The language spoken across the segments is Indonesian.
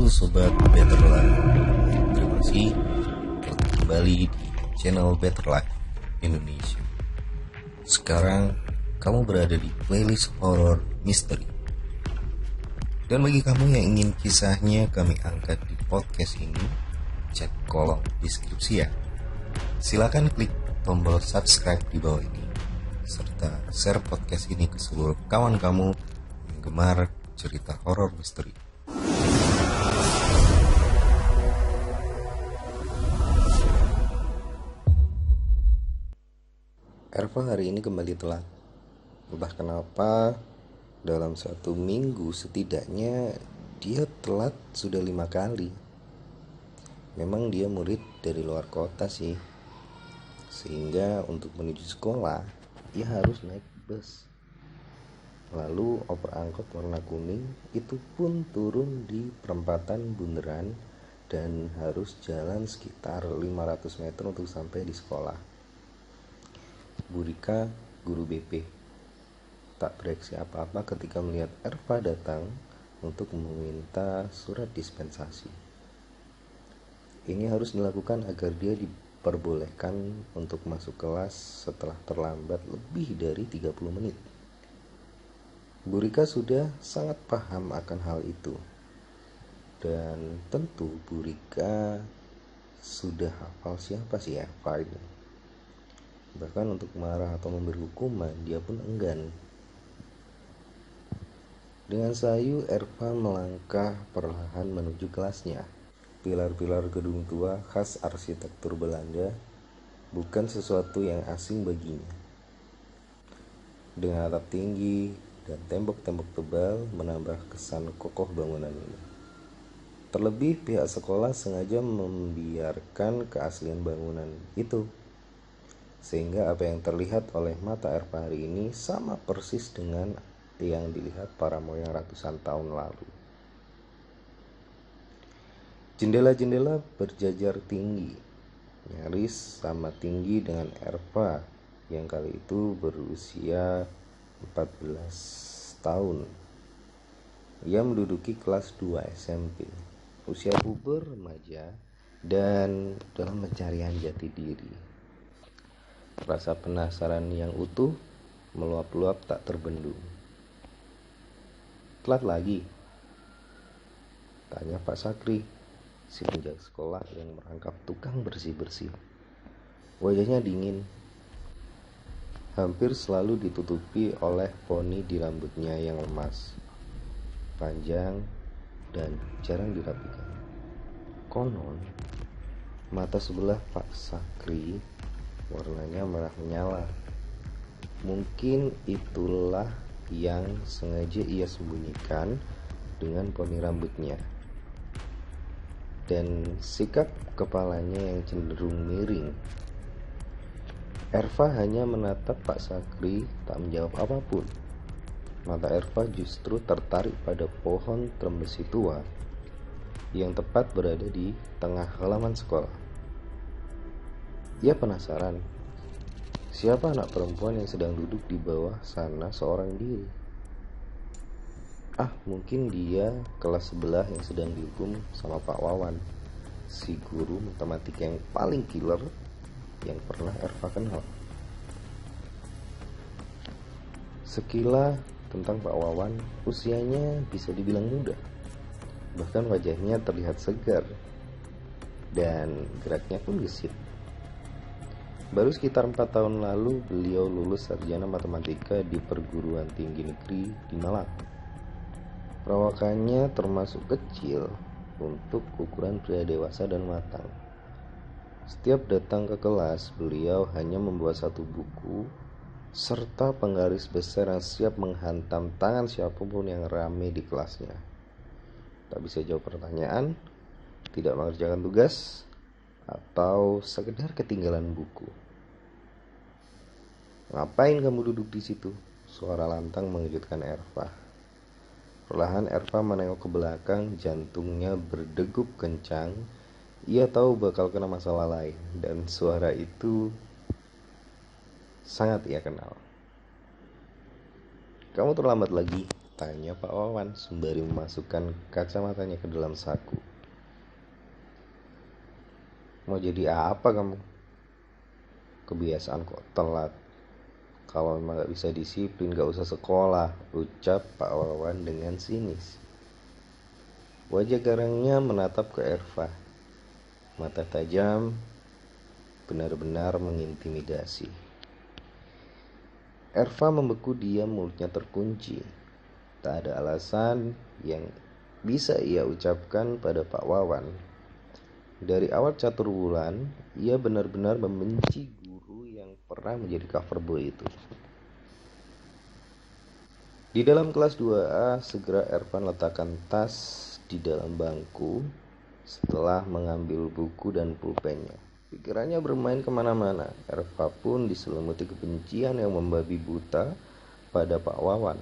Sobat Better Life. Terima kasih telah kembali di channel Better Life Indonesia. Sekarang kamu berada di playlist horror misteri. Dan bagi kamu yang ingin kisahnya kami angkat di podcast ini, cek kolom deskripsi ya. Silakan klik tombol subscribe di bawah ini, serta share podcast ini ke seluruh kawan kamu yang gemar cerita horor misteri. Erva hari ini kembali telat. Entah kenapa dalam satu minggu setidaknya dia telat sudah 5 kali. Memang dia murid dari luar kota sih, sehingga untuk menuju sekolah ia harus naik bus. Lalu oper angkot warna kuning itu pun turun di perempatan Bundaran dan harus jalan sekitar 500 meter untuk sampai di sekolah. Bu Rika, guru BP, tak bereaksi apa-apa ketika melihat Erva datang untuk meminta surat dispensasi. Ini harus dilakukan agar dia diperbolehkan untuk masuk kelas setelah terlambat lebih dari 30 menit. Bu Rika sudah sangat paham akan hal itu. Dan tentu Bu Rika sudah hafal siapa sih Erva ini. Bahkan untuk marah atau memberi hukuman dia pun enggan. Dengan sayu Erva melangkah perlahan menuju kelasnya. Pilar-pilar gedung tua khas arsitektur Belanda bukan sesuatu yang asing baginya. Dengan atap tinggi dan tembok-tembok tebal menambah kesan kokoh bangunan ini. Terlebih pihak sekolah sengaja membiarkan keaslian bangunan itu, sehingga apa yang terlihat oleh mata Erva hari ini sama persis dengan yang dilihat para moyang ratusan tahun lalu. Jendela-jendela berjajar tinggi, nyaris sama tinggi dengan Erva yang kali itu berusia 14 tahun. Ia menduduki kelas 2 SMP, usia puber remaja dan dalam pencarian jati diri. Rasa penasaran yang utuh meluap-luap tak terbendung. Telat lagi? Tanya Pak Sakri, si penjaga sekolah yang merangkap tukang bersih-bersih. Wajahnya dingin, hampir selalu ditutupi oleh poni di rambutnya yang lemas, panjang, dan jarang dirapikan. Konon, mata sebelah Pak Sakri warnanya merah menyala. Mungkin itulah yang sengaja ia sembunyikan dengan poni rambutnya. Dan sikap kepalanya yang cenderung miring. Erva hanya menatap Pak Sakri, tak menjawab apapun. Mata Erva justru tertarik pada pohon trembesi tua yang tepat berada di tengah halaman sekolah. Ia penasaran, siapa anak perempuan yang sedang duduk di bawah sana seorang diri? Mungkin dia kelas sebelah yang sedang dihukum sama Pak Wawan, si guru matematika yang paling killer yang pernah Erva kenal. Sekilas tentang Pak Wawan, usianya bisa dibilang muda. Bahkan wajahnya terlihat segar dan geraknya pun gesit. Baru sekitar 4 tahun lalu beliau lulus sarjana matematika di perguruan tinggi negeri di Malang. Perawakannya termasuk kecil untuk ukuran pria dewasa dan matang. Setiap datang ke kelas, beliau hanya membawa satu buku serta penggaris besar yang siap menghantam tangan siapapun yang ramai di kelasnya. Tak bisa jawab pertanyaan, tidak mengerjakan tugas, atau sekedar ketinggalan buku. Ngapain kamu duduk di situ? Suara lantang mengejutkan Erva. Perlahan Erva menengok ke belakang, jantungnya berdegup kencang. Ia tahu bakal kena masalah lain, dan suara itu sangat ia kenal. Kamu terlambat lagi, Tanya Pak Wawan sembari memasukkan kacamatanya ke dalam saku. Mau jadi apa kamu? Kebiasaan kok telat. Kalau memang gak bisa disiplin gak usah sekolah, ucap Pak Wawan dengan sinis. Wajah garangnya menatap ke Erva. Mata tajam benar-benar mengintimidasi. Erva membeku diam, mulutnya terkunci. Tak ada alasan yang bisa ia ucapkan pada Pak Wawan. Dari awal catur bulan, ia benar-benar membenci guru yang pernah menjadi cover boy itu. Di dalam kelas 2A, segera Ervan letakkan tas di dalam bangku setelah mengambil buku dan pulpennya. Pikirannya bermain kemana-mana. Erva pun diselimuti kebencian yang membabi buta pada Pak Wawan.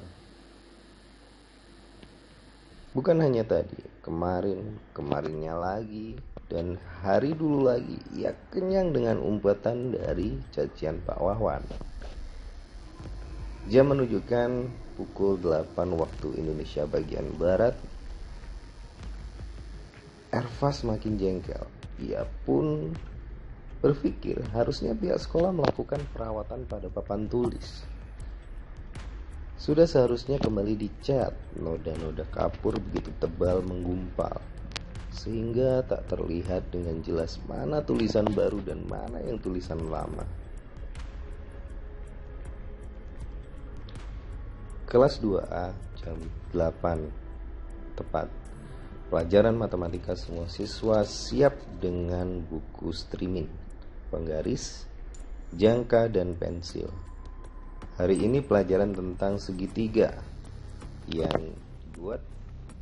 Bukan hanya tadi, kemarinnya lagi, dan hari dulu lagi, ia kenyang dengan umpatan dari cacian Pak Wawan. Jam menunjukkan pukul 8 waktu Indonesia bagian Barat. Erva semakin jengkel. Ia pun berpikir harusnya pihak sekolah melakukan perawatan pada papan tulis. Sudah seharusnya kembali dicat, noda-noda kapur begitu tebal menggumpal, sehingga tak terlihat dengan jelas mana tulisan baru dan mana yang tulisan lama. Kelas 2A, jam 8 tepat. Pelajaran matematika, semua siswa siap dengan buku streaming, penggaris, jangka, dan pensil. Hari ini pelajaran tentang segitiga yang dibuat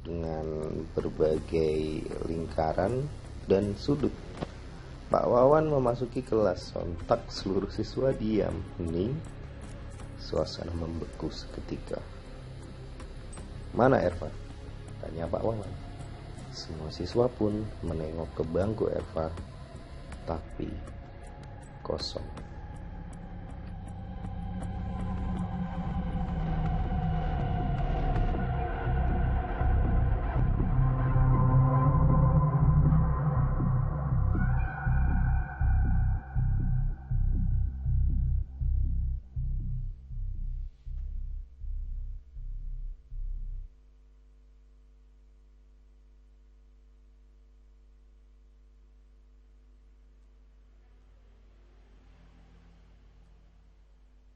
dengan berbagai lingkaran dan sudut. Pak Wawan memasuki kelas, sontak seluruh siswa diam, hening, suasana membeku seketika. Mana Erva? Tanya Pak Wawan. Semua siswa pun menengok ke bangku Erva, tapi kosong.